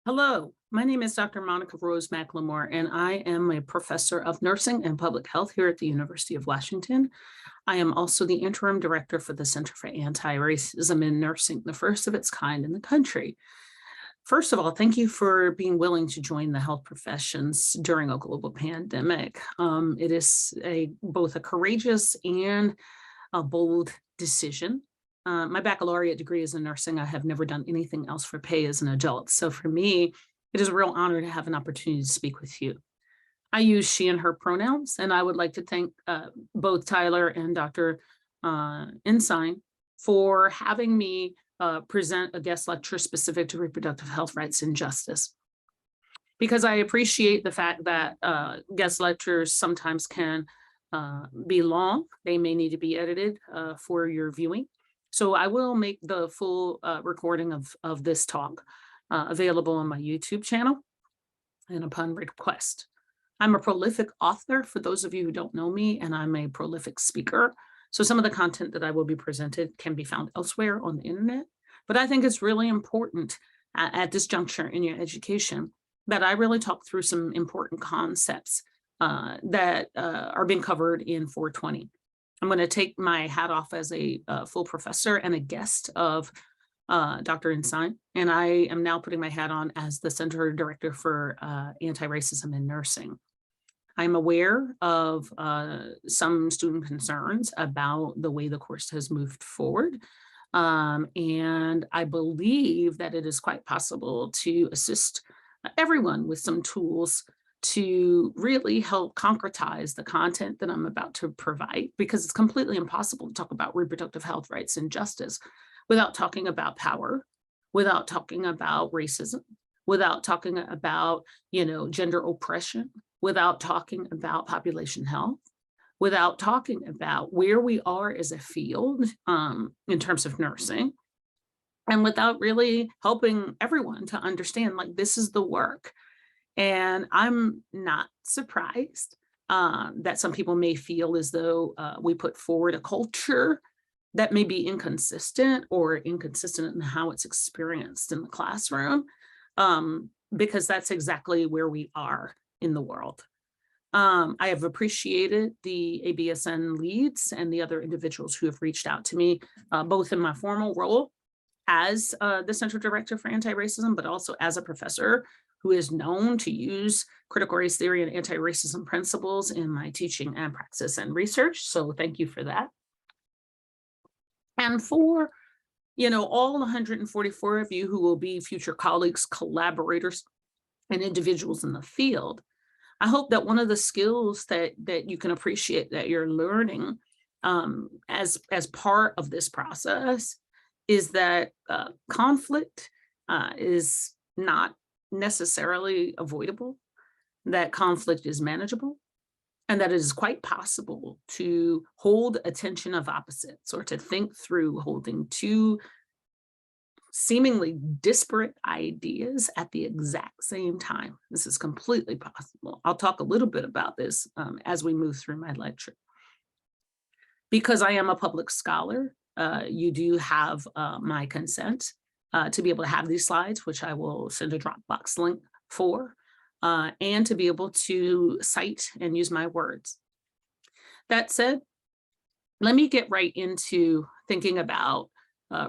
Hello, my name is Dr. Monica Rose McLemore, and I am a professor of nursing and public health here at the University of Washington. I am also the interim director for the Center for Anti-Racism in Nursing, the first of its kind in the country. First of all, thank you for being willing to join the health professions during a global pandemic. It is both a courageous and a bold decision. My baccalaureate degree is in nursing. I have never done anything else for pay as an adult. So for me, it is a real honor to have an opportunity to speak with you. I use she and her pronouns, and I would like to thank both Tyler and Dr. Ensign for having me present a guest lecture specific to reproductive health rights and justice. Because I appreciate the fact that guest lectures sometimes can be long. They may need to be edited for your viewing. So I will make the full recording of this talk available on my YouTube channel and upon request. I'm a prolific author, for those of you who don't know me, and I'm a prolific speaker. So some of the content that I will be presented can be found elsewhere on the internet. But I think it's really important at this juncture in your education that I really talk through some important concepts that are being covered in 420. I'm going to take my hat off as a full professor and a guest of Dr. Ensign, and I am now putting my hat on as the Center Director for Anti-Racism in Nursing. I'm aware of some student concerns about the way the course has moved forward, and I believe that it is quite possible to assist everyone with some tools to really help concretize the content that I'm about to provide, because it's completely impossible to talk about reproductive health rights and justice without talking about power, without talking about racism, without talking about, gender oppression, without talking about population health, without talking about where we are as a field in terms of nursing, and without really helping everyone to understand, like, this is the work. And I'm not surprised that some people may feel as though we put forward a culture that may be inconsistent in how it's experienced in the classroom, because that's exactly where we are in the world. I have appreciated the ABSN leads and the other individuals who have reached out to me, both in my formal role as the Center Director for Anti-Racism, but also as a professor who is known to use critical race theory and anti-racism principles in my teaching and practice and research. So thank you for that. And for, all 144 of you who will be future colleagues, collaborators, and individuals in the field, I hope that one of the skills that you can appreciate that you're learning as part of this process is that conflict is not necessarily avoidable, that conflict is manageable, and that it is quite possible to hold a tension of opposites, or to think through holding two seemingly disparate ideas at the exact same time. This is completely possible. I'll talk a little bit about this as we move through my lecture. Because I am a public scholar, you do have my consent to be able to have these slides, which I will send a Dropbox link for, and to be able to cite and use my words. That said, let me get right into thinking about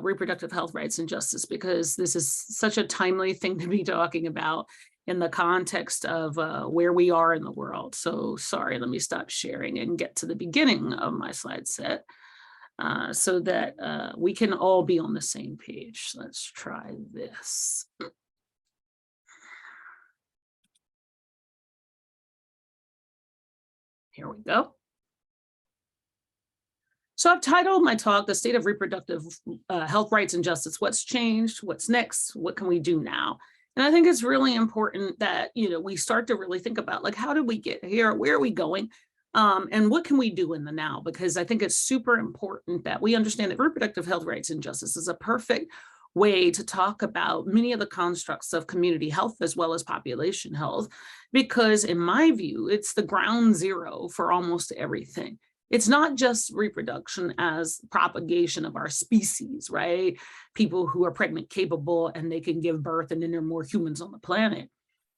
reproductive health rights and justice, because this is such a timely thing to be talking about in the context of where we are in the world. So sorry, let me stop sharing and get to the beginning of my slide set. So that we can all be on the same page. Let's try this. Here we go. So I've titled my talk, The State of Reproductive Health Rights and Justice. What's changed? What's next? What can we do now? And I think it's really important that, we start to really think about, like, how did we get here? Where are we going? And what can we do in the now? Because I think it's super important that we understand that reproductive health rights and justice is a perfect way to talk about many of the constructs of community health as well as population health, because in my view, it's the ground zero for almost everything. It's not just reproduction as propagation of our species, right? People who are pregnant capable and they can give birth and then there are more humans on the planet.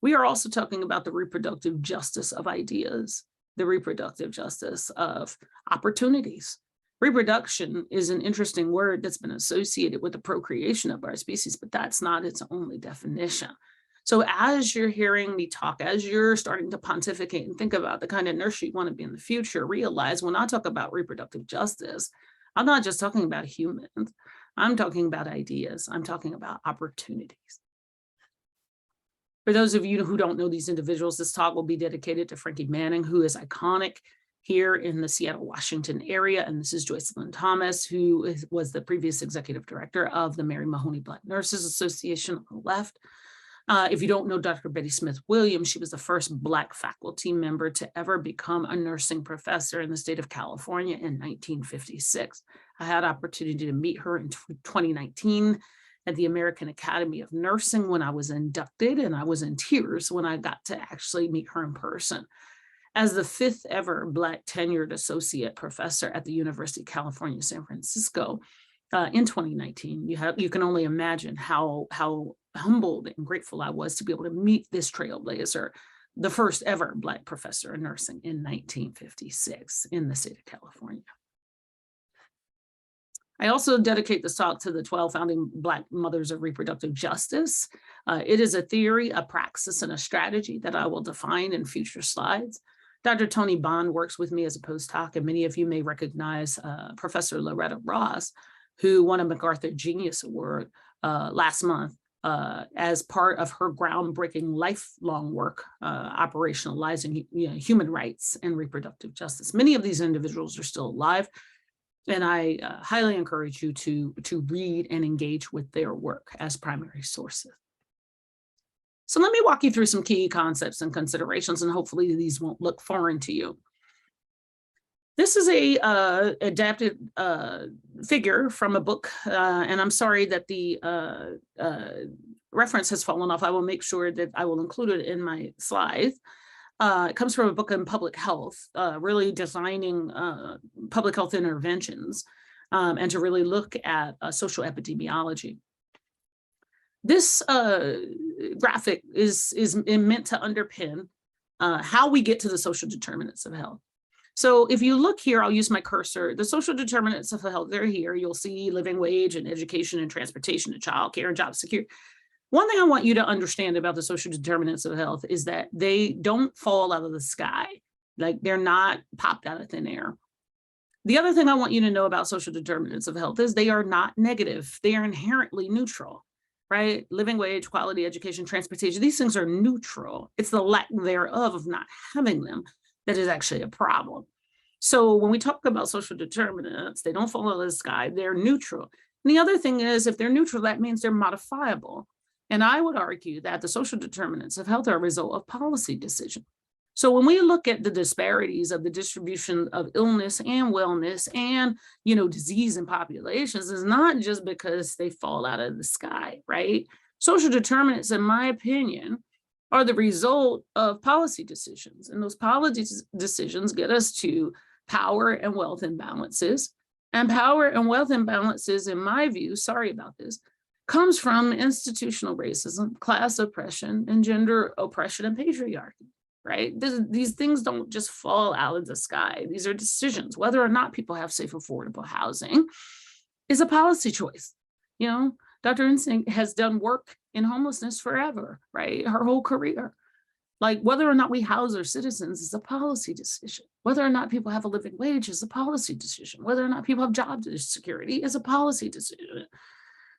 We are also talking about the reproductive justice of ideas, the reproductive justice of opportunities. Reproduction is an interesting word that's been associated with the procreation of our species, but that's not its only definition. So as you're hearing me talk, as you're starting to pontificate and think about the kind of nurse you want to be in the future, realize when I talk about reproductive justice, I'm not just talking about humans. I'm talking about ideas. I'm talking about opportunities. For those of you who don't know these individuals, this talk will be dedicated to Frankie Manning, who is iconic here in the Seattle, Washington area. And this is Joycelyn Thomas, who was the previous executive director of the Mary Mahoney Black Nurses Association on the left. If you don't know Dr. Betty Smith Williams, she was the first Black faculty member to ever become a nursing professor in the state of California in 1956. I had opportunity to meet her in 2019 at the American Academy of Nursing when I was inducted, and I was in tears when I got to actually meet her in person. As the 5th ever Black tenured associate professor at the University of California, San Francisco, in 2019, you can only imagine how humbled and grateful I was to be able to meet this trailblazer, the first ever Black professor in nursing in 1956 in the state of California. I also dedicate this talk to the 12 founding Black mothers of reproductive justice. It is a theory, a praxis, and a strategy that I will define in future slides. Dr. Tony Bond works with me as a postdoc, and many of you may recognize Professor Loretta Ross, who won a MacArthur Genius Award last month as part of her groundbreaking lifelong work operationalizing human rights and reproductive justice. Many of these individuals are still alive, and I highly encourage you to read and engage with their work as primary sources. So let me walk you through some key concepts and considerations, and hopefully these won't look foreign to you. This is a adapted figure from a book, and I'm sorry that the reference has fallen off. I will make sure that I will include it in my slides. It comes from a book on public health, really designing public health interventions, and to really look at social epidemiology. This graphic is meant to underpin how we get to the social determinants of health. So if you look here, I'll use my cursor, the social determinants of health, they're here. You'll see living wage and education and transportation and childcare and job security. One thing I want you to understand about the social determinants of health is that they don't fall out of the sky. Like, they're not popped out of thin air. The other thing I want you to know about social determinants of health is they are not negative. They are inherently neutral, right? Living wage, quality education, transportation, these things are neutral. It's the lack thereof of not having them that is actually a problem. So when we talk about social determinants, they don't fall out of the sky, they're neutral. And the other thing is, if they're neutral, that means they're modifiable. And I would argue that the social determinants of health are a result of policy decision. So when we look at the disparities of the distribution of illness and wellness and, disease in populations, it's not just because they fall out of the sky, right? Social determinants, in my opinion, are the result of policy decisions. And those policy decisions get us to power and wealth imbalances. And power and wealth imbalances, in my view, sorry about this, comes from institutional racism, class oppression, and gender oppression and patriarchy, right? These things don't just fall out of the sky. These are decisions. Whether or not people have safe, affordable housing is a policy choice. Dr. Insink has done work in homelessness forever, right? Her whole career. Like, whether or not we house our citizens is a policy decision. Whether or not people have a living wage is a policy decision. Whether or not people have job security is a policy decision.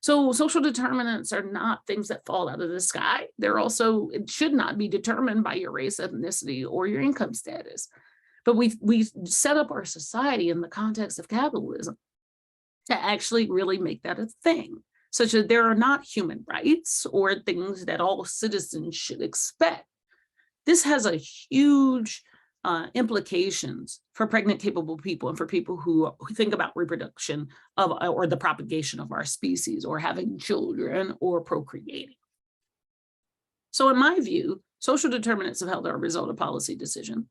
So social determinants are not things that fall out of the sky. They're also, it should not be determined by your race, ethnicity, or your income status. But we set up our society in the context of capitalism to actually really make that a thing, such that there are not human rights or things that all citizens should expect. This has a huge implications for pregnant capable people and for people who think about reproduction of or the propagation of our species or having children or procreating. So in my view, social determinants of health are a result of policy decision.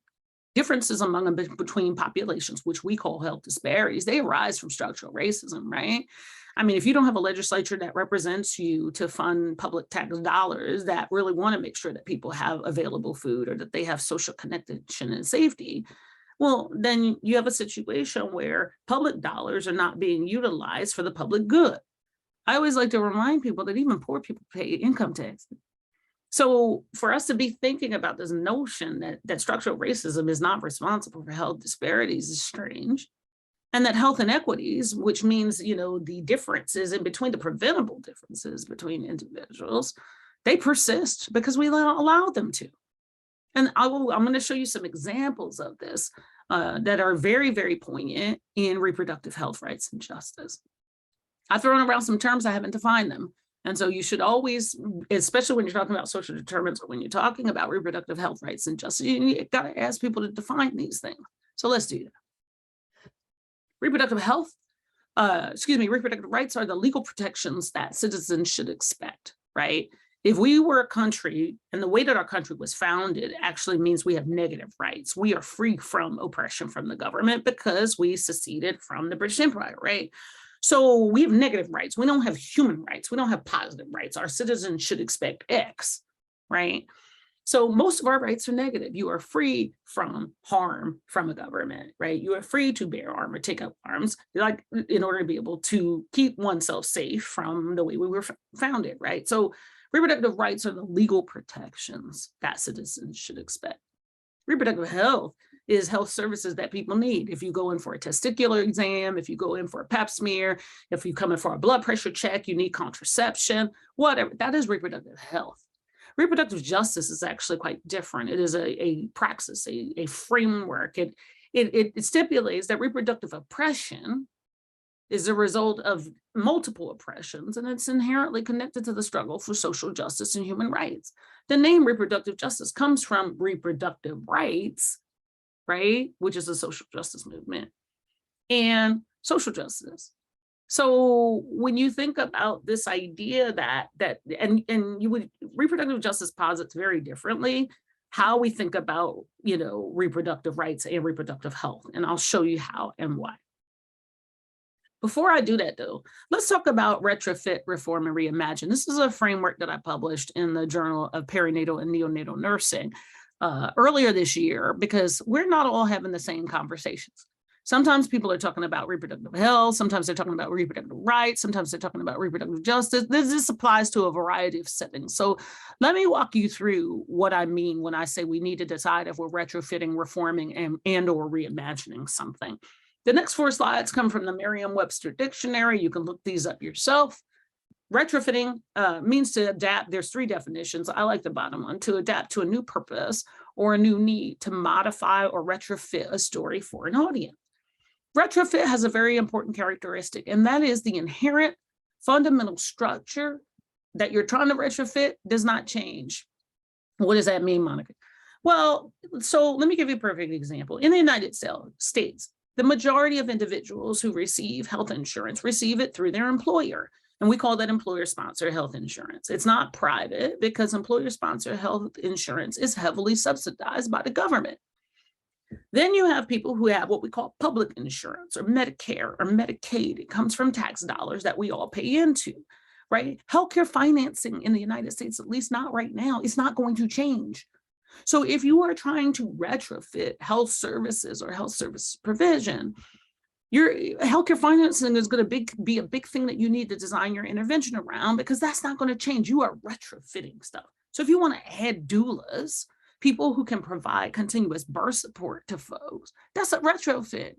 Differences among and between populations, which we call health disparities, they arise from structural racism, right? I mean, if you don't have a legislature that represents you to fund public tax dollars that really want to make sure that people have available food or that they have social connection and safety, well, then you have a situation where public dollars are not being utilized for the public good. I always like to remind people that even poor people pay income tax. So for us to be thinking about this notion that structural racism is not responsible for health disparities is strange. And that health inequities, which means, the differences in between, the preventable differences between individuals, they persist because we allow them to. And I'm going to show you some examples of this that are very, very poignant in reproductive health rights and justice. I've thrown around some terms, I haven't defined them. And so you should always, especially when you're talking about social determinants or when you're talking about reproductive health rights and justice, you got to ask people to define these things. So let's do that. Reproductive rights are the legal protections that citizens should expect, right? If we were a country, and the way that our country was founded actually means we have negative rights. We are free from oppression from the government because we seceded from the British Empire, right? So we have negative rights. We don't have human rights. We don't have positive rights. Our citizens should expect X, right? So most of our rights are negative. You are free from harm from a government, right? You are free to bear arms or take up arms, like in order to be able to keep oneself safe from the way we were founded, right? So reproductive rights are the legal protections that citizens should expect. Reproductive health is health services that people need. If you go in for a testicular exam, if you go in for a pap smear, if you come in for a blood pressure check, you need contraception, whatever, that is reproductive health. Reproductive justice is actually quite different. It is a praxis, a framework. It stipulates that reproductive oppression is a result of multiple oppressions, and it's inherently connected to the struggle for social justice and human rights. The name reproductive justice comes from reproductive rights, right, which is a social justice movement, and social justice. So when you think about this idea reproductive justice posits very differently how we think about, reproductive rights and reproductive health, and I'll show you how and why. Before I do that, though, let's talk about retrofit, reform, and reimagine. This is a framework that I published in the Journal of Perinatal and Neonatal Nursing earlier this year, because we're not all having the same conversations. Sometimes people are talking about reproductive health, sometimes they're talking about reproductive rights, sometimes they're talking about reproductive justice. This applies to a variety of settings. So let me walk you through what I mean when I say we need to decide if we're retrofitting, reforming, and or reimagining something. The next 4 slides come from the Merriam-Webster Dictionary. You can look these up yourself. Retrofitting means to adapt. There's 3 definitions. I like the bottom one: to adapt to a new purpose or a new need, to modify or retrofit a story for an audience. Retrofit has a very important characteristic, and that is the inherent fundamental structure that you're trying to retrofit does not change. What does that mean, Monica? Well, so let me give you a perfect example. In the United States, the majority of individuals who receive health insurance receive it through their employer. And we call that employer-sponsored health insurance. It's not private because employer-sponsored health insurance is heavily subsidized by the government. Then you have people who have what we call public insurance or Medicare or Medicaid. It comes from tax dollars that we all pay into, right? Healthcare financing in the United States, at least not right now, is not going to change. So if you are trying to retrofit health services or health service provision, your healthcare financing is going to be a big thing that you need to design your intervention around, because that's not going to change. You are retrofitting stuff. So if you want to add doulas, people who can provide continuous birth support to folks, that's a retrofit,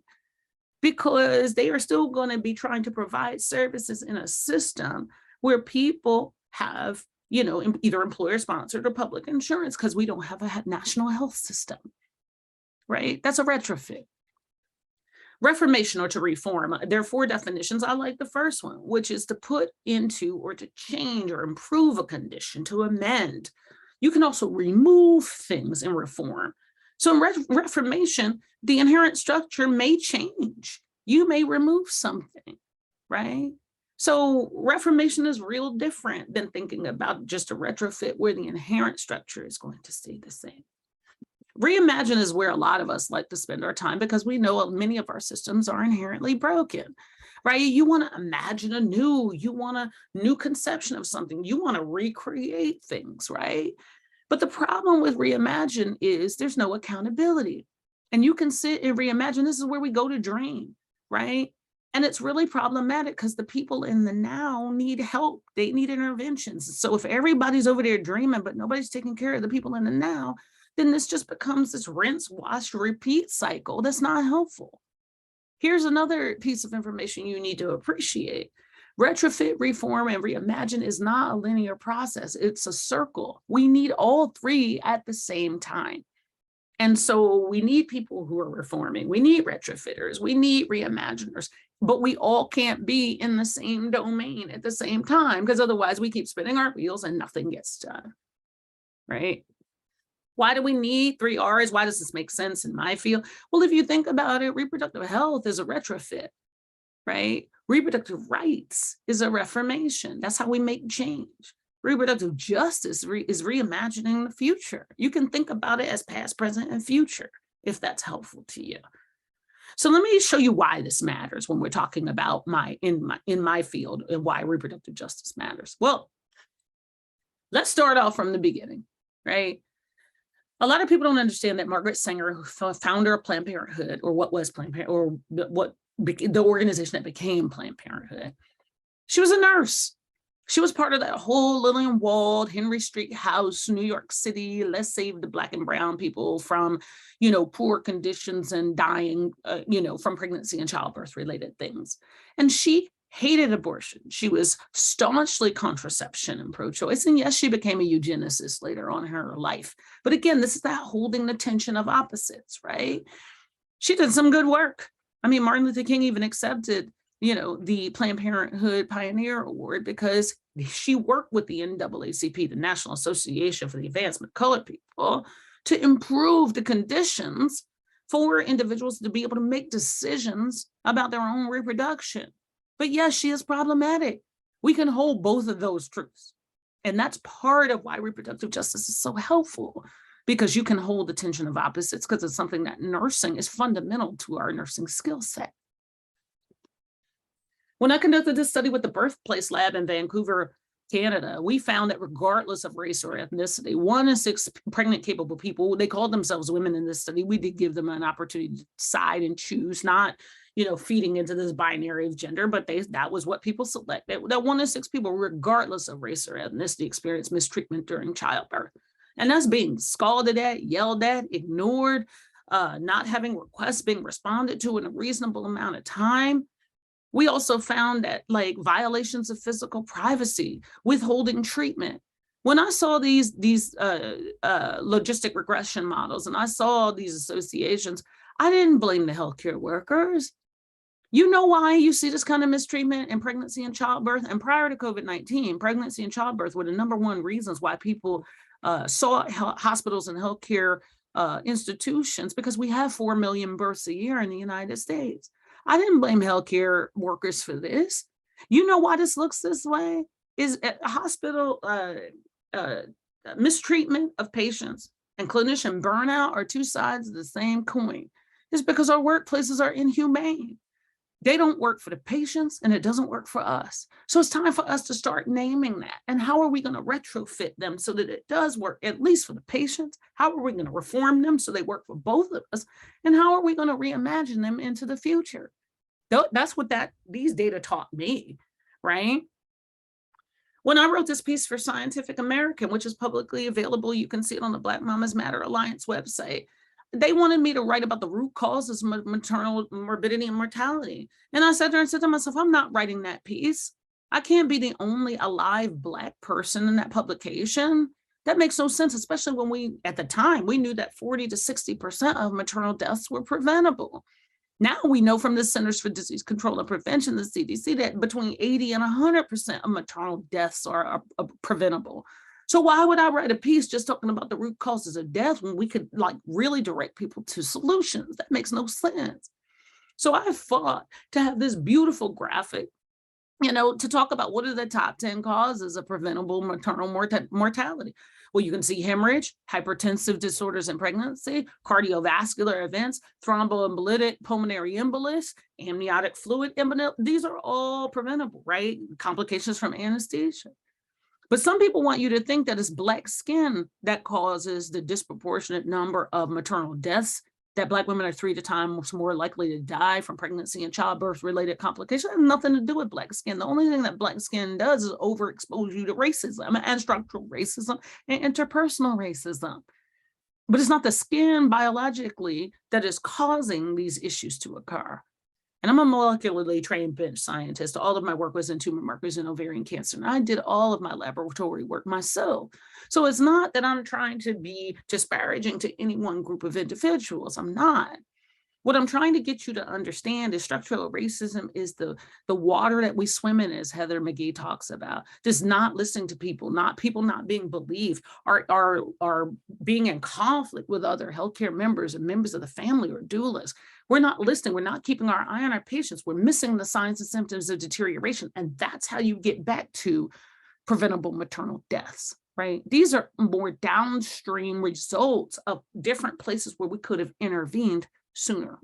because they are still going to be trying to provide services in a system where people have, either employer-sponsored or public insurance, because we don't have a national health system, right? That's a retrofit. Reformation, or to reform, there are 4 definitions. I like the first one, which is to put into or to change or improve a condition, to amend. You can also remove things in reform. So in reformation, the inherent structure may change. You may remove something, right? So reformation is real different than thinking about just a retrofit where the inherent structure is going to stay the same. Reimagine is where a lot of us like to spend our time because we know many of our systems are inherently broken, right? You want to imagine you want a new conception of something, you want to recreate things, right? But the problem with reimagine is there's no accountability. And you can sit and reimagine. This is where we go to dream, right? And it's really problematic because the people in the now need help. They need interventions. So if everybody's over there dreaming, but nobody's taking care of the people in the now, then this just becomes this rinse, wash, repeat cycle that's not helpful. Here's another piece of information you need to appreciate. Retrofit, reform, and reimagine is not a linear process. It's a circle. We need all three at the same time. And so we need people who are reforming. We need retrofitters. We need reimaginers. But we all can't be in the same domain at the same time, because otherwise we keep spinning our wheels and nothing gets done, right? Why do we need 3 R's? Why does this make sense in my field? Well, if you think about it, reproductive health is a retrofit, right? Reproductive rights is a reformation. That's how we make change. Reproductive justice is reimagining the future. You can think about it as past, present, and future, if that's helpful to you. So let me show you why this matters when we're talking about in my field and why reproductive justice matters. Well, let's start off from the beginning, right? A lot of people don't understand that Margaret Sanger, founder of Planned Parenthood, or what was Planned Parenthood, or what the organization that became Planned Parenthood, she was a nurse. She was part of that whole Lillian Wald, Henry Street House, New York City, let's save the Black and brown people from, poor conditions and dying, from pregnancy and childbirth related things. And she hated abortion. She was staunchly contraception and pro-choice. And yes, she became a eugenicist later on in her life. But again, this is that holding the tension of opposites, right? She did some good work. I mean, Martin Luther King even accepted the Planned Parenthood Pioneer Award because she worked with the NAACP, the National Association for the Advancement of Colored People, to improve the conditions for individuals to be able to make decisions about their own reproduction. But yes, she is problematic. We can hold both of those truths. And that's part of why reproductive justice is so helpful, because you can hold the tension of opposites, because it's something that nursing is fundamental to our nursing skill set. When I conducted this study with the Birthplace Lab in Vancouver, Canada, we found that regardless of race or ethnicity, 1 in 6 pregnant capable people, they called themselves women in this study. We did give them an opportunity to decide and choose, not feeding into this binary of gender, but that was what people selected. That 1 in 6 people, regardless of race or ethnicity, experience mistreatment during childbirth. And that's being scalded at, yelled at, ignored, not having requests being responded to in a reasonable amount of time. We also found that violations of physical privacy, withholding treatment. When I saw these logistic regression models and I saw these associations, I didn't blame the healthcare workers. You know why you see this kind of mistreatment in pregnancy and childbirth? And prior to COVID-19, pregnancy and childbirth were the #1 reasons why people sought hospitals and healthcare institutions, because we have 4 million births a year in the United States. I didn't blame healthcare workers for this. You know why this looks this way? Is hospital mistreatment of patients and clinician burnout are 2 sides of the same coin. It's because our workplaces are inhumane. They don't work for the patients and it doesn't work for us. So it's time for us to start naming that. And how are we going to retrofit them so that it does work, at least for the patients? How are we going to reform them so they work for both of us? And how are we going to reimagine them into the future? That's what these data taught me, right? When I wrote this piece for Scientific American, which is publicly available, you can see it on the Black Mamas Matter Alliance website. They wanted me to write about the root causes of maternal morbidity and mortality. And I sat there and said to myself, I'm not writing that piece. I can't be the only alive Black person in that publication. That makes no sense, especially when at the time, we knew that 40 to 60% of maternal deaths were preventable. Now we know from the Centers for Disease Control and Prevention, the CDC, that between 80 and 100% of maternal deaths are preventable. So why would I write a piece just talking about the root causes of death when we could really direct people to solutions? That makes no sense. So I fought to have this beautiful graphic to talk about what are the top 10 causes of preventable maternal mortality. Well, you can see hemorrhage, hypertensive disorders in pregnancy, cardiovascular events, thromboembolic pulmonary embolus, amniotic fluid embolus. These are all preventable, right? Complications from anesthesia. But some people want you to think that it's Black skin that causes the disproportionate number of maternal deaths, that Black women are 3 times more likely to die from pregnancy and childbirth related complications. It has nothing to do with Black skin. The only thing that Black skin does is overexpose you to racism and structural racism and interpersonal racism. But it's not the skin biologically that is causing these issues to occur. And I'm a molecularly trained bench scientist. All of my work was in tumor markers and ovarian cancer. And I did all of my laboratory work myself. So it's not that I'm trying to be disparaging to any one group of individuals. I'm not. What I'm trying to get you to understand is structural racism is the water that we swim in, as Heather McGee talks about. Just not listening to people not being believed, are being in conflict with other healthcare members and members of the family or doulas. We're not listening. We're not keeping our eye on our patients. We're missing the signs and symptoms of deterioration. And that's how you get back to preventable maternal deaths, right? These are more downstream results of different places where we could have intervened sooner.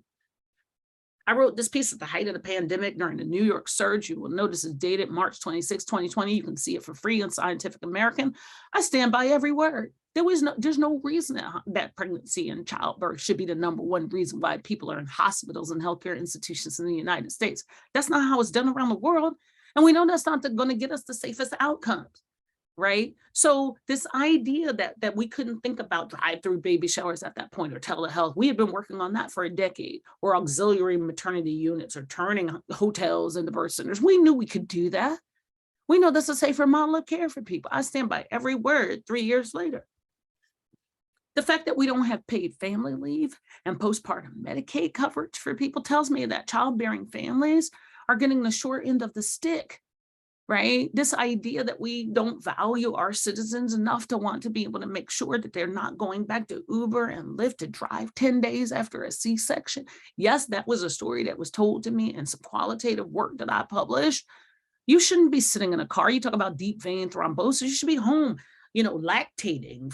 I wrote this piece at the height of the pandemic during the New York surge. You will notice it's dated March 26, 2020. You can see it for free on Scientific American. I stand by every word. There's no reason that pregnancy and childbirth should be the #1 reason why people are in hospitals and healthcare institutions in the United States. That's not how it's done around the world. And we know that's not going to get us the safest outcomes. Right? So this idea that we couldn't think about drive-through baby showers at that point or telehealth, we had been working on that for a decade, or auxiliary maternity units, or turning hotels into birth centers. We knew we could do that. We know that's a safer model of care for people. I stand by every word 3 years later. The fact that we don't have paid family leave and postpartum Medicaid coverage for people tells me that childbearing families are getting the short end of the stick. Right? This idea that we don't value our citizens enough to want to be able to make sure that they're not going back to Uber and Lyft to drive 10 days after a C-section. Yes, that was a story that was told to me in some qualitative work that I published. You shouldn't be sitting in a car. You talk about deep vein thrombosis. You should be home, lactating,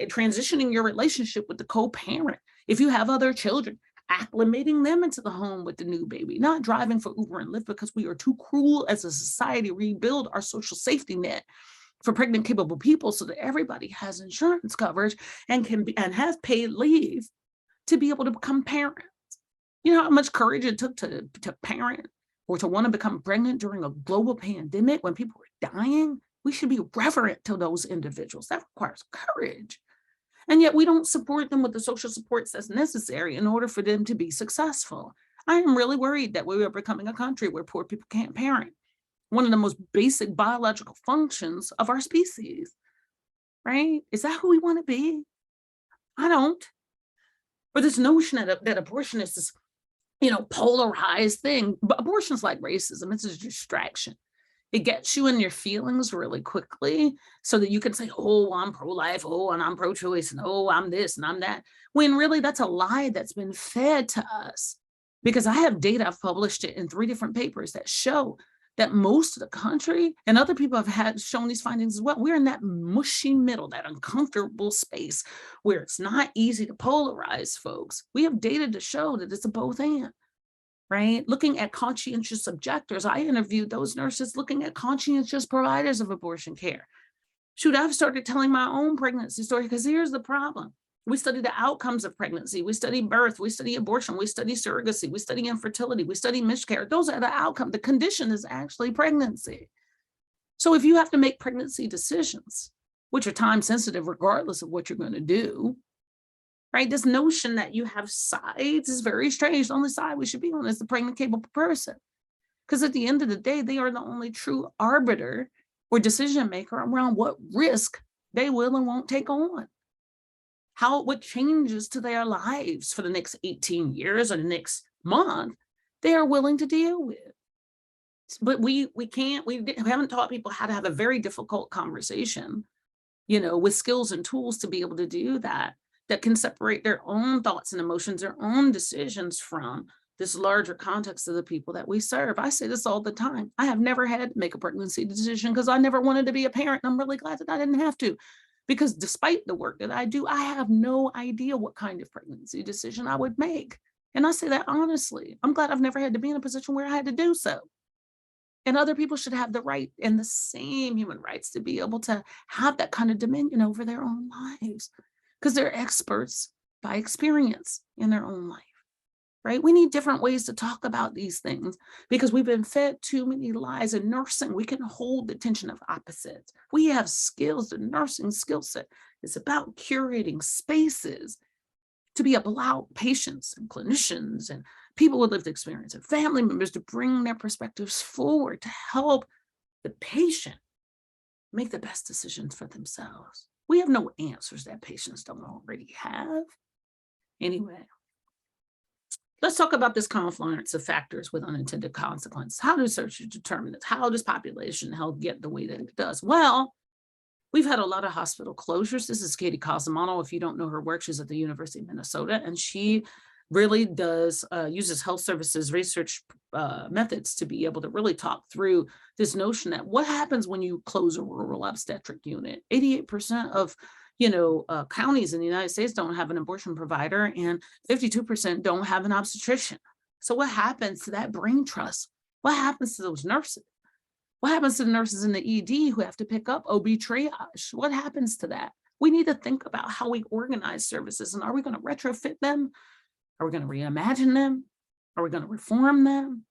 transitioning your relationship with the co-parent. If you have other children, acclimating them into the home with the new baby, not driving for Uber and Lyft because we are too cruel as a society to rebuild our social safety net for pregnant capable people so that everybody has insurance coverage and and has paid leave to be able to become parents. You know how much courage it took to parent or to want to become pregnant during a global pandemic when people were dying? We should be reverent to those individuals. That requires courage. And yet we don't support them with the social supports that's necessary in order for them to be successful. I am really worried that we are becoming a country where poor people can't parent, one of the most basic biological functions of our species, right? Is that who we want to be? I don't. But this notion that abortion is this, polarized thing, but abortion is like racism. It's a distraction. It gets you in your feelings really quickly so that you can say, oh, I'm pro-life, oh, and I'm pro-choice, and oh, I'm this and I'm that, when really that's a lie that's been fed to us. Because I have data, I've published it in 3 different papers that show that most of the country, and other people have shown these findings as well, we're in that mushy middle, that uncomfortable space where it's not easy to polarize folks. We have data to show that it's a both and. Right? Looking at conscientious objectors, I interviewed those nurses looking at conscientious providers of abortion care. Shoot, I've started telling my own pregnancy story because here's the problem. We study the outcomes of pregnancy. We study birth. We study abortion. We study surrogacy. We study infertility. We study miscarriage. Those are the outcomes. The condition is actually pregnancy. So if you have to make pregnancy decisions, which are time sensitive regardless of what you're going to do, right? This notion that you have sides is very strange. The only side we should be on is the pregnant capable person. Because at the end of the day, they are the only true arbiter or decision maker around what risk they will and won't take on. What changes to their lives for the next 18 years or the next month, they are willing to deal with. But we haven't taught people how to have a very difficult conversation, with skills and tools to be able to do that can separate their own thoughts and emotions, their own decisions from this larger context of the people that we serve. I say this all the time. I have never had to make a pregnancy decision because I never wanted to be a parent. And I'm really glad that I didn't have to, because despite the work that I do, I have no idea what kind of pregnancy decision I would make. And I say that honestly. I'm glad I've never had to be in a position where I had to do so. And other people should have the right and the same human rights to be able to have that kind of dominion over their own lives, because they're experts by experience in their own life, right? We need different ways to talk about these things because we've been fed too many lies. In nursing, we can hold the tension of opposites. We have skills. The nursing skill set is about curating spaces to be able to allow patients and clinicians and people with lived experience and family members to bring their perspectives forward to help the patient make the best decisions for themselves. We have no answers that patients don't already have. Anyway, let's talk about this confluence of factors with unintended consequences. How do researchers determine this? How does population health get the way that it does? Well, we've had a lot of hospital closures. This is Katie Cosimano. If you don't know her work, she's at the University of Minnesota, and she really does uses health services research methods to be able to really talk through this notion that what happens when you close a rural obstetric unit. 88% of counties in the United States don't have an abortion provider, and 52% don't have an obstetrician. So what happens to that brain trust? What happens to those nurses? What happens to the nurses in the ED who have to pick up OB triage? What happens to that? We need to think about how we organize services, and are we going to retrofit them? Are we going to reimagine them? Are we going to reform them?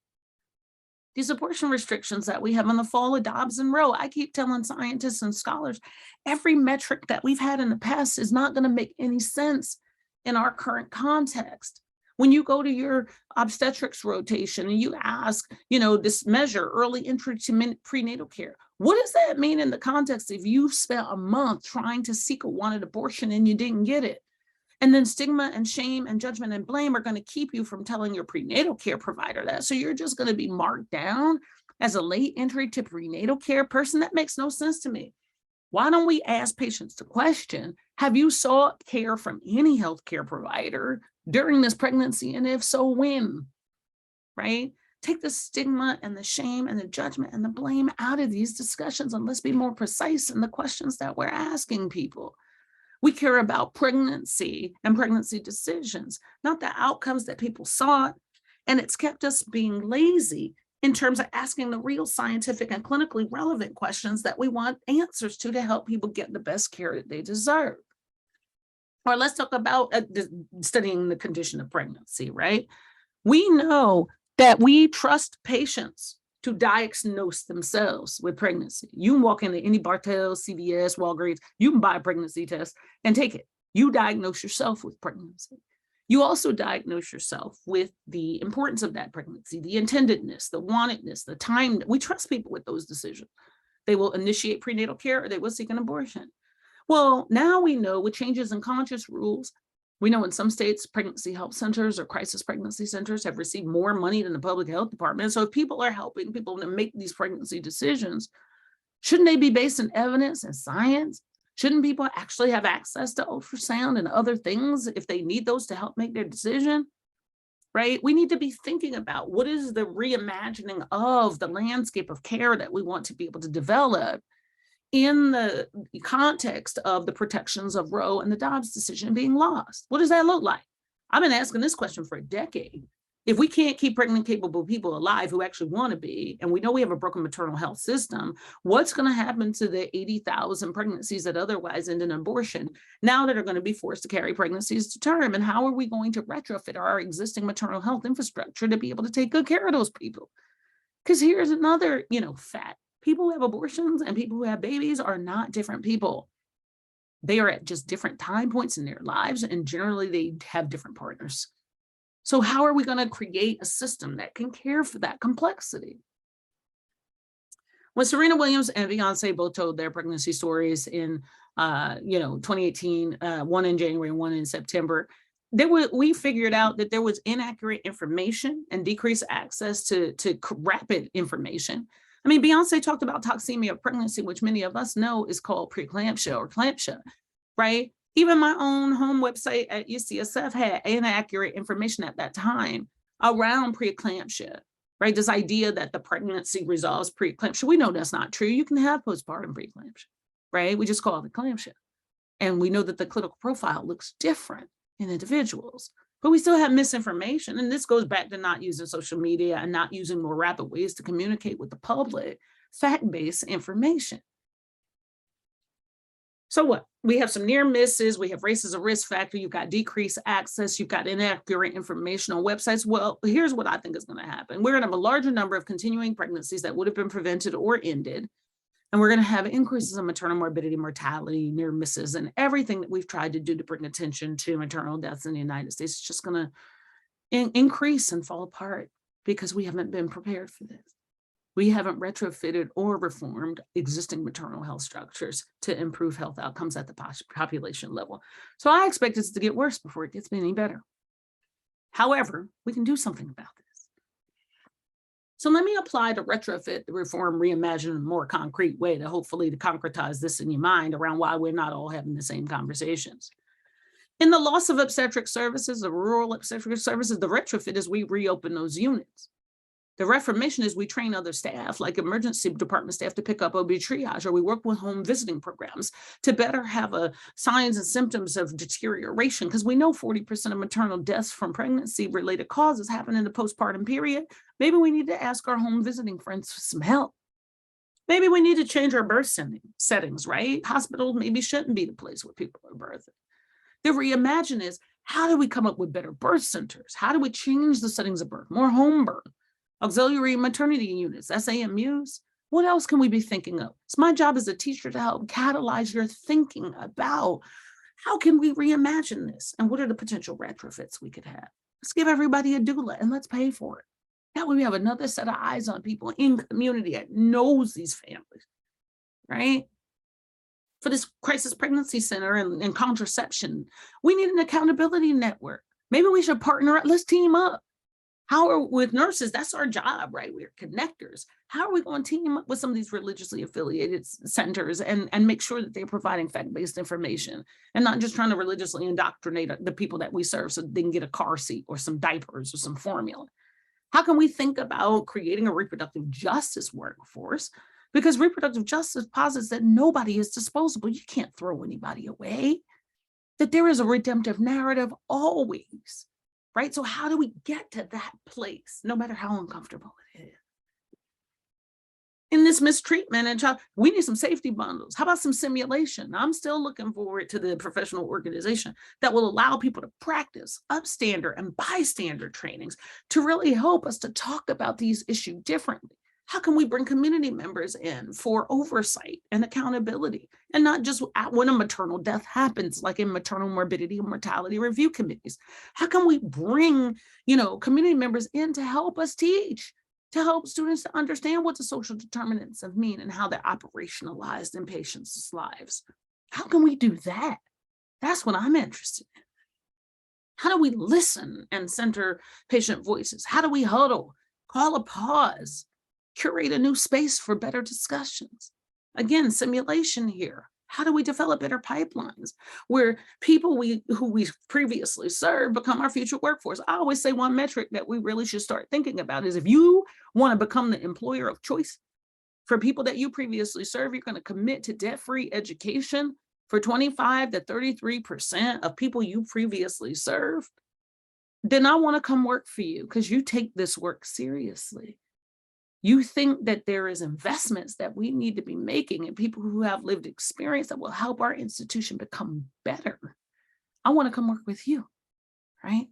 These abortion restrictions that we have in the fall of Dobbs and Roe, I keep telling scientists and scholars, every metric that we've had in the past is not going to make any sense in our current context. When you go to your obstetrics rotation and you ask, this measure, early entry to prenatal care, what does that mean in the context if you spent a month trying to seek a wanted abortion and you didn't get it? And then stigma and shame and judgment and blame are going to keep you from telling your prenatal care provider that. So you're just going to be marked down as a late entry to prenatal care person. That makes no sense to me. Why don't we ask patients the question, have you sought care from any healthcare provider during this pregnancy? And if so, when? Right? Take the stigma and the shame and the judgment and the blame out of these discussions, and let's be more precise in the questions that we're asking people. We care about pregnancy and pregnancy decisions, not the outcomes that people sought. And it's kept us being lazy in terms of asking the real scientific and clinically relevant questions that we want answers to help people get the best care that they deserve. Or let's talk about studying the condition of pregnancy, right? We know that we trust patients to diagnose themselves with pregnancy. You can walk into any Bartell, CVS, Walgreens, you can buy a pregnancy test and take it. You diagnose yourself with pregnancy. You also diagnose yourself with the importance of that pregnancy, the intendedness, the wantedness, the time. We trust people with those decisions. They will initiate prenatal care or they will seek an abortion. Well, now we know with changes in conscious rules, we know in some states, pregnancy health centers or crisis pregnancy centers have received more money than the public health department. So if people are helping people to make these pregnancy decisions, shouldn't they be based on evidence and science? Shouldn't people actually have access to ultrasound and other things if they need those to help make their decision? Right? We need to be thinking about what is the reimagining of the landscape of care that we want to be able to develop in the context of the protections of Roe and the Dobbs decision being lost. What does that look like? I've been asking this question for a decade. If we can't keep pregnant, capable people alive who actually want to be, and we know we have a broken maternal health system, what's going to happen to the 80,000 pregnancies that otherwise end in abortion now that are going to be forced to carry pregnancies to term? And how are we going to retrofit our existing maternal health infrastructure to be able to take good care of those people? Because here's another, fact. People who have abortions and people who have babies are not different people. They are at just different time points in their lives, and generally they have different partners. So how are we going to create a system that can care for that complexity? When Serena Williams and Beyonce both told their pregnancy stories in 2018, one in January and one in September, we figured out that there was inaccurate information and decreased access to rapid information. I mean, Beyonce talked about toxemia of pregnancy, which many of us know is called preeclampsia or clampsia, right? Even my own home website at UCSF had inaccurate information at that time. around preeclampsia, right? This idea that the pregnancy resolves preeclampsia. We know that's not true. You can have postpartum preeclampsia, right? We just call it eclampsia. And we know that the clinical profile looks different in individuals, but we still have misinformation. And this goes back to not using social media and not using more rapid ways to communicate with the public, fact-based information. So what? We have some near misses. We have race as a risk factor. You've got decreased access. You've got inaccurate information on websites. Well, here's what I think is going to happen. We're going to have a larger number of continuing pregnancies that would have been prevented or ended. And we're going to have increases in maternal morbidity, mortality, near misses, and everything that we've tried to do to bring attention to maternal deaths in the United States is just going to increase and fall apart because we haven't been prepared for this. We haven't retrofitted or reformed existing maternal health structures to improve health outcomes at the population level. So I expect this to get worse before it gets any better. However, we can do something about this. So let me apply the retrofit, the reform, reimagine in a more concrete way to hopefully to concretize this in your mind around why we're not all having the same conversations. In the loss of obstetric services, the rural obstetric services, the retrofit is we reopen those units. The reformation is we train other staff, like emergency department staff, to pick up OB triage, or we work with home visiting programs to better have signs and symptoms of deterioration, because we know 40% of maternal deaths from pregnancy-related causes happen in the postpartum period. Maybe we need to ask our home visiting friends for some help. Maybe we need to change our birth settings, right? Hospitals maybe shouldn't be the place where people are birthing. The reimagine is, how do we come up with better birth centers? How do we change the settings of birth? More home birth. Auxiliary maternity units, SAMUs. What else can we be thinking of? It's my job as a teacher to help catalyze your thinking about how can we reimagine this and what are the potential retrofits we could have. Let's give everybody a doula and let's pay for it. That way we have another set of eyes on people in community that knows these families, right? For this crisis pregnancy center and contraception, we need an accountability network. Maybe we should partner up. Let's team up. With nurses, that's our job, right? We're connectors. How are we going to team up with some of these religiously affiliated centers and make sure that they're providing fact-based information and not just trying to religiously indoctrinate the people that we serve so they can get a car seat or some diapers or some formula? How can we think about creating a reproductive justice workforce? Because reproductive justice posits that nobody is disposable. You can't throw anybody away, that there is a redemptive narrative always. Right? So how do we get to that place, no matter how uncomfortable it is? In this mistreatment and child, we need some safety bundles. How about some simulation? I'm still looking forward to the professional organization that will allow people to practice upstander and bystander trainings to really help us to talk about these issues differently. How can we bring community members in for oversight and accountability, and not just when a maternal death happens, like in maternal morbidity and mortality review committees? How can we bring, community members in to help us teach, to help students to understand what the social determinants of mean and how they're operationalized in patients' lives? How can we do that? That's what I'm interested in. How do we listen and center patient voices? How do we huddle, call a pause, curate a new space for better discussions? Again, simulation here. How do we develop better pipelines where people who we previously served become our future workforce? I always say one metric that we really should start thinking about is, if you want to become the employer of choice for people that you previously served, you're going to commit to debt-free education for 25 to 33% of people you previously served, then I want to come work for you because you take this work seriously. You think that there is investments that we need to be making in people who have lived experience that will help our institution become better. I want to come work with you, right?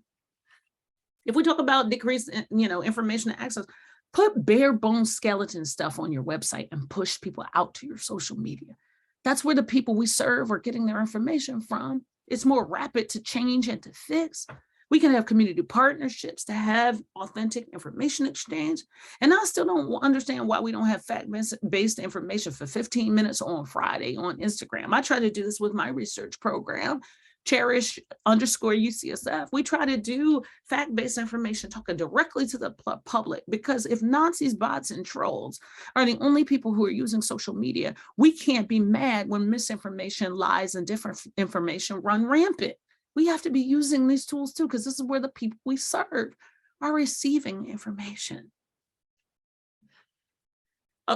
If we talk about decreased, information access, put bare bones skeleton stuff on your website and push people out to your social media. That's where the people we serve are getting their information from. It's more rapid to change and to fix. We can have community partnerships to have authentic information exchange. And I still don't understand why we don't have fact-based information for 15 minutes on Friday on Instagram. I try to do this with my research program, Cherish_UCSF. We try to do fact-based information talking directly to the public, because if Nazis, bots, and trolls are the only people who are using social media, we can't be mad when misinformation, lies, and different information run rampant. We have to be using these tools too, because this is where the people we serve are receiving information.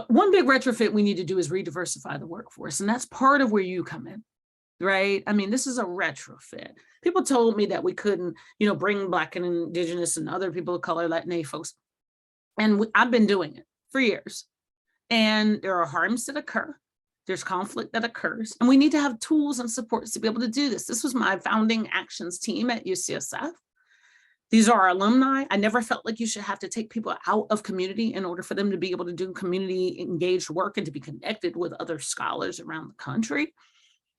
One big retrofit we need to do is re-diversify the workforce, and that's part of where you come in, right? I mean, this is a retrofit. People told me that we couldn't, bring Black and Indigenous and other people of color, Latinx folks, and I've been doing it for years. And there are harms that occur. There's conflict that occurs, and we need to have tools and supports to be able to do this. This was my founding actions team at UCSF. These are our alumni. I never felt like you should have to take people out of community in order for them to be able to do community engaged work and to be connected with other scholars around the country.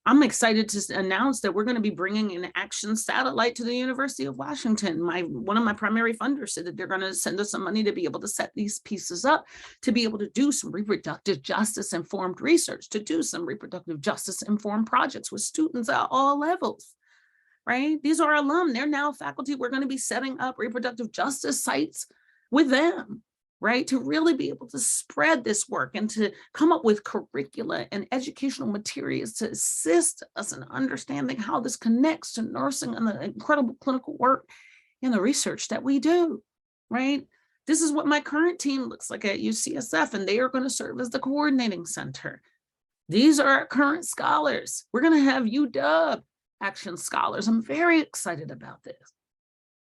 I'm excited to announce that we're going to be bringing an action satellite to the University of Washington. One of my primary funders said that they're going to send us some money to be able to set these pieces up, to be able to do some reproductive justice informed research, to do some reproductive justice informed projects with students at all levels. Right? These are alum. They're now faculty. We're going to be setting up reproductive justice sites with them, right? To really be able to spread this work and to come up with curricula and educational materials to assist us in understanding how this connects to nursing and the incredible clinical work and the research that we do, right? This is what my current team looks like at UCSF, and they are going to serve as the coordinating center. These are our current scholars. We're going to have UW action scholars. I'm very excited about this.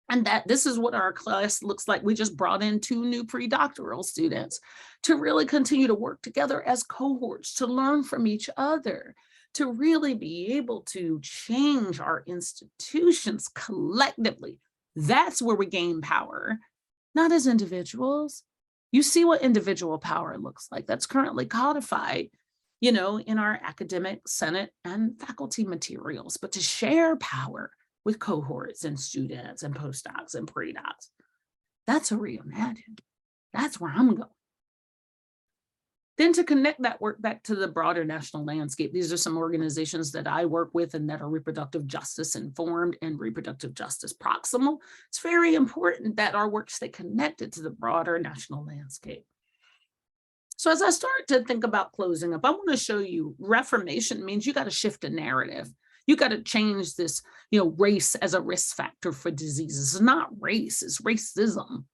And that this is what our class looks like. We just brought in 2 new pre-doctoral students to really continue to work together as cohorts, to learn from each other, to really be able to change our institutions collectively. That's where we gain power, not as individuals. You see what individual power looks like. That's currently codified in our academic senate and faculty materials, but to share power with cohorts and students and postdocs and pre-docs, that's a reimagine. That's where I'm going. Then to connect that work back to the broader national landscape, these are some organizations that I work with and that are reproductive justice informed and reproductive justice proximal. It's very important that our work stay connected to the broader national landscape. So as I start to think about closing up, I want to show you reformation means you got to shift a narrative. You got to change this, race as a risk factor for diseases. It's not race, it's racism,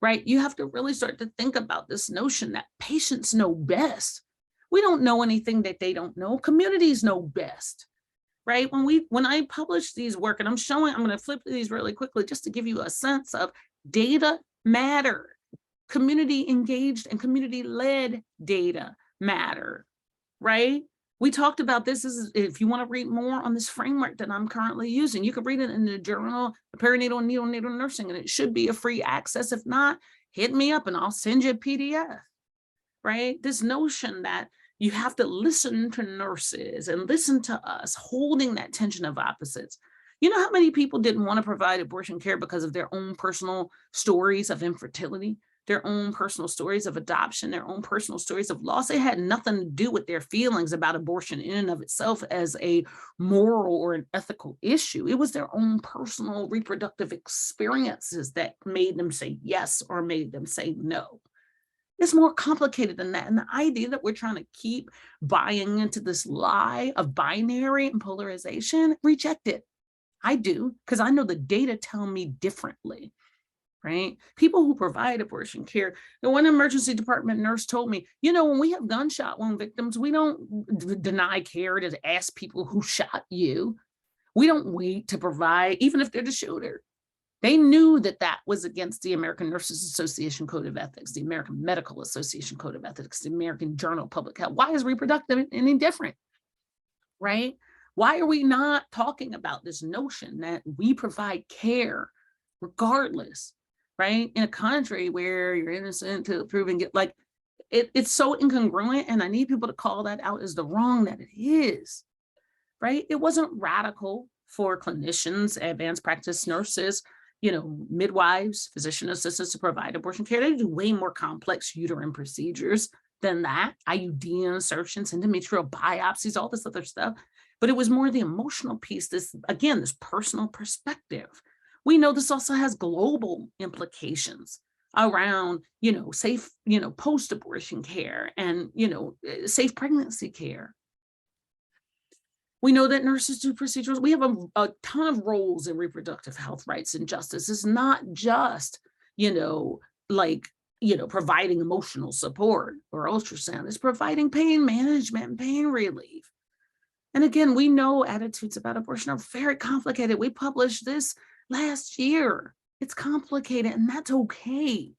right? You have to really start to think about this notion that patients know best. We don't know anything that they don't know. Communities know best, right? When I publish these work, and I'm going to flip these really quickly just to give you a sense of data matter. Community engaged and community led data matter, right? We talked about this. If you want to read more on this framework that I'm currently using, you can read it in the journal Perinatal and Neonatal Nursing, and it should be a free access. If not, hit me up and I'll send you a PDF, right? This notion that you have to listen to nurses and listen to us, holding that tension of opposites. You know how many people didn't want to provide abortion care because of their own personal stories of infertility? Their own personal stories of adoption, their own personal stories of loss. It had nothing to do with their feelings about abortion in and of itself as a moral or an ethical issue. It was their own personal reproductive experiences that made them say yes or made them say no. It's more complicated than that. And the idea that we're trying to keep buying into this lie of binary and polarization, reject it. I do, because I know the data tell me differently. Right? People who provide abortion care. The one emergency department nurse told me, when we have gunshot wound victims, we don't deny care to ask people who shot you. We don't wait to provide, even if they're the shooter. They knew that that was against the American Nurses Association Code of Ethics, the American Medical Association Code of Ethics, the American Journal of Public Health. Why is reproductive any different? Right? Why are we not talking about this notion that we provide care regardless? Right? In a country where you're innocent to proven guilty, like it's so incongruent, and I need people to call that out as the wrong that it is, right? It wasn't radical for clinicians, advanced practice nurses, midwives, physician assistants to provide abortion care. They do way more complex uterine procedures than that, IUD insertions, endometrial biopsies, all this other stuff. But it was more the emotional piece, this personal perspective. We know this also has global implications around, safe, post-abortion care and, safe pregnancy care. We know that nurses do procedures. We have a ton of roles in reproductive health rights and justice. It's not just, you know, like, providing emotional support, or ultrasound. It's providing pain management and pain relief. And again, we know attitudes about abortion are very complicated. We published this last year. It's complicated, and that's okay,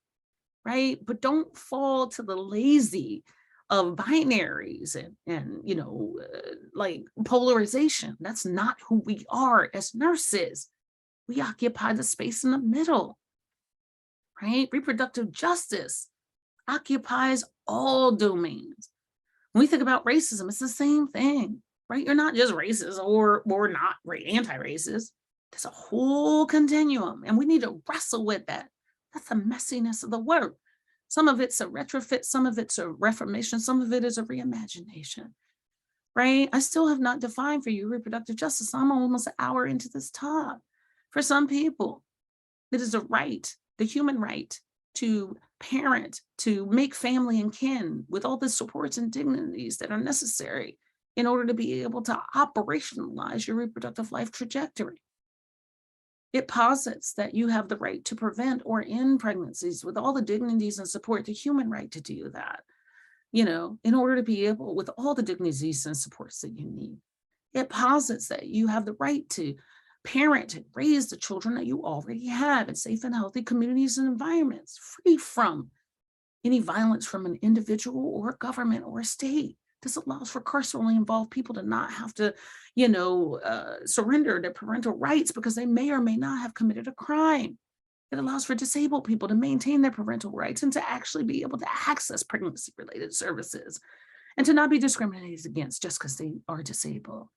right? But don't fall to the lazy of binaries and like polarization. That's not who we are as nurses. We occupy the space in the middle, right? Reproductive justice occupies all domains. When we think about racism, it's the same thing, right? You're not just racist or not anti-racist. There's a whole continuum, and we need to wrestle with that. That's the messiness of the work. Some of it's a retrofit, some of it's a reformation, some of it is a reimagination, right? I still have not defined for you reproductive justice. I'm almost an hour into this talk. For some people, it is a right, the human right to parent, to make family and kin with all the supports and dignities that are necessary in order to be able to operationalize your reproductive life trajectory. It posits that you have the right to prevent or end pregnancies with all the dignities and support, the human right to do that, in order to be able, with all the dignities and supports that you need. It posits that you have the right to parent and raise the children that you already have in safe and healthy communities and environments, free from any violence from an individual or a government or a state. This allows for carcerally involved people to not have to, surrender their parental rights because they may or may not have committed a crime. It allows for disabled people to maintain their parental rights and to actually be able to access pregnancy-related services and to not be discriminated against just because they are disabled.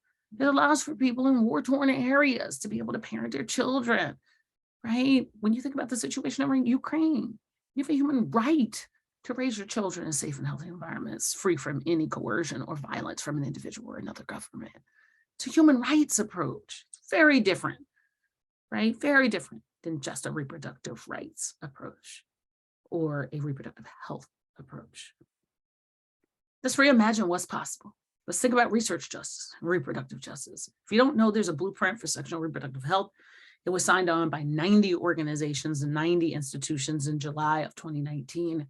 It allows for people in war-torn areas to be able to parent their children, right? When you think about the situation over in Ukraine, you have a human right to raise your children in safe and healthy environments, free from any coercion or violence from an individual or another government. It's a human rights approach. It's very different, right? Very different than just a reproductive rights approach or a reproductive health approach. Let's reimagine what's possible. Let's think about research justice and reproductive justice. If you don't know, there's a blueprint for sexual reproductive health. It was signed on by 90 organizations and 90 institutions in July of 2019.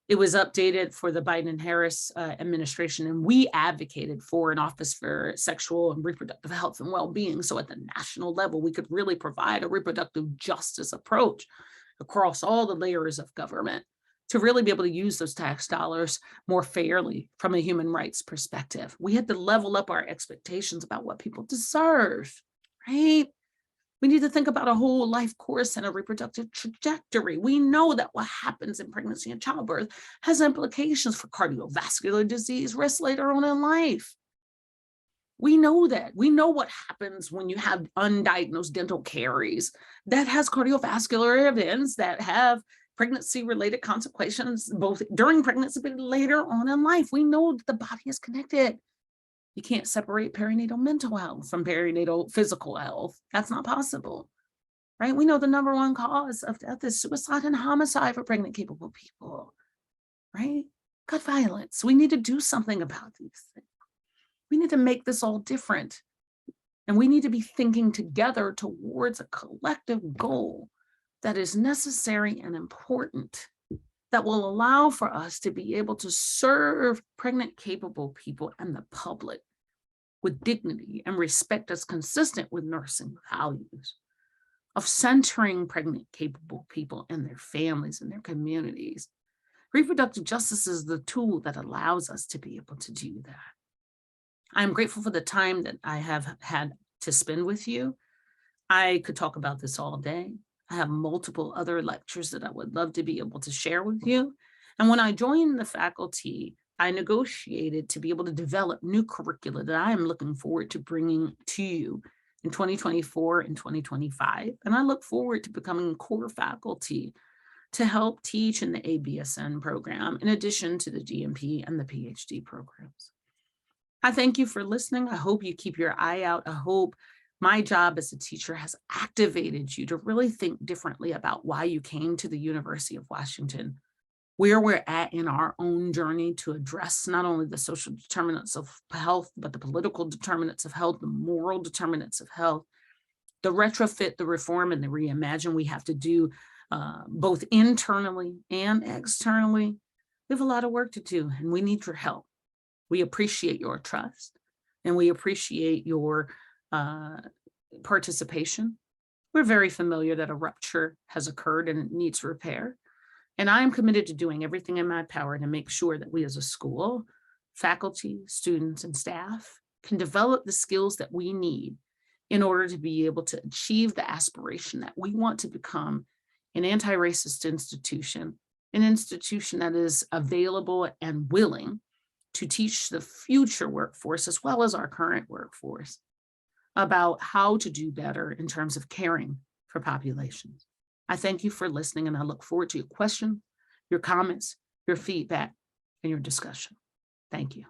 It was updated for the Biden and Harris administration, and we advocated for an Office for Sexual and Reproductive Health and Well-being. So at the national level, we could really provide a reproductive justice approach across all the layers of government to really be able to use those tax dollars more fairly from a human rights perspective. We had to level up our expectations about what people deserve, right? We need to think about a whole life course and a reproductive trajectory. We know that what happens in pregnancy and childbirth has implications for cardiovascular disease risk later on in life. We know that. We know what happens when you have undiagnosed dental caries that has cardiovascular events that have pregnancy-related consequences, both during pregnancy but later on in life. We know that the body is connected. You can't separate perinatal mental health from perinatal physical health. That's not possible, right? We know the number one cause of death is suicide and homicide for pregnant, capable people, right? Gun violence. We need to do something about these things. We need to make this all different. And we need to be thinking together towards a collective goal that is necessary and important, that will allow for us to be able to serve pregnant, capable people and the public with dignity and respect that's consistent with nursing values of centering pregnant, capable people and their families and their communities. Reproductive justice is the tool that allows us to be able to do that. I'm grateful for the time that I have had to spend with you. I could talk about this all day. I have multiple other lectures that I would love to be able to share with you. And when I joined the faculty, I negotiated to be able to develop new curricula that I am looking forward to bringing to you in 2024 and 2025. And I look forward to becoming core faculty to help teach in the ABSN program, in addition to the DMP and the PhD programs. I thank you for listening. I hope you keep your eye out. I hope my job as a teacher has activated you to really think differently about why you came to the University of Washington, where we're at in our own journey to address not only the social determinants of health, but the political determinants of health, the moral determinants of health, the retrofit, the reform, and the reimagine we have to do both internally and externally. We have a lot of work to do, and we need your help. We appreciate your trust, and we appreciate your participation. We're very familiar that a rupture has occurred and it needs repair. And I am committed to doing everything in my power to make sure that we as a school, faculty, students, and staff can develop the skills that we need in order to be able to achieve the aspiration that we want to become an anti-racist institution, an institution that is available and willing to teach the future workforce as well as our current workforce about how to do better in terms of caring for populations. I thank you for listening, and I look forward to your questions, your comments, your feedback, and your discussion. Thank you.